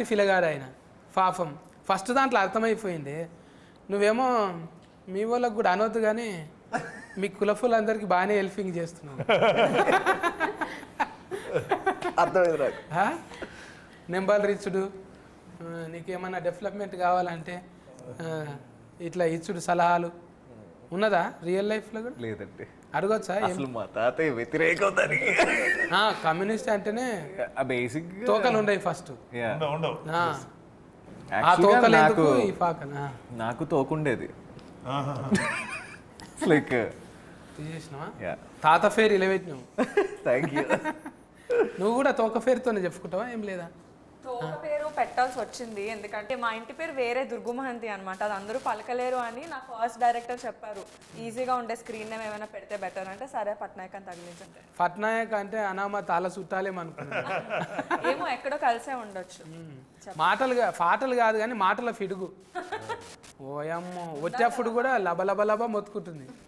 Minority ఫిలగాడు ఆయన పాపం first దాంట్లో అర్థమైపోయింది. నువ్వేమో మీ వాళ్ళకు కూడా అనవద్దు కానీ మీ కులఫులందరికీ బాగానే హెల్పింగ్ చేస్తున్నావు. అర్థమైంది నాకు. నెంబర్ రిచ్చుడు, నీకేమన్నా డెవలప్మెంట్ కావాలంటే ఇట్లా ఇచ్చుడు సలహాలు ఉన్నదా రియల్ లైఫ్లో కూడా? లేదండి. అడగొచ్చా? అసలు మా తాతయ్య వ్యతిరేకం దానికి. కమ్యూనిస్ట్ అంటేనే బేసిక్ తోకలు ఉండవు ఫస్ట్. ఉండవు. ఆ తోకలు ఎందుకు ఈ పాకనా? నాకు తోకుండేది. లైక్ తీసేసినావా? తాత ఫేర్ ఇలా పెట్టినావు. Thank you. నువ్వు కూడా తోక ఫేర్తోనే చెప్పుకుంటావా? ఏం లేదా? తోక పేరు పెట్టాల్సి వచ్చింది ఎందుకంటే మా ఇంటి పేరు వేరే దుర్గుమహంతి అనమాట. అది అందరూ పలకలేరు అని నా ఫస్ట్ డైరెక్టర్ చెప్పారు. ఈజీగా ఉండే స్క్రీన్ నేమ్ ఏమైనా పెడితే బెటర్ అంటే సరే పట్నాయక్ అని తగిలించండి. పట్నాయక్ అంటే అనామా తాళ చుట్టాలేమనుకున్నా. ఏమో ఎక్కడో కలిసే ఉండొచ్చు. పాటలు కాదు కానీ మాటల ఫిడుగు. ఓయమ్మో వచ్చేప్పుడు కూడా లబ లబ లబ మొత్తుకుంటుంది.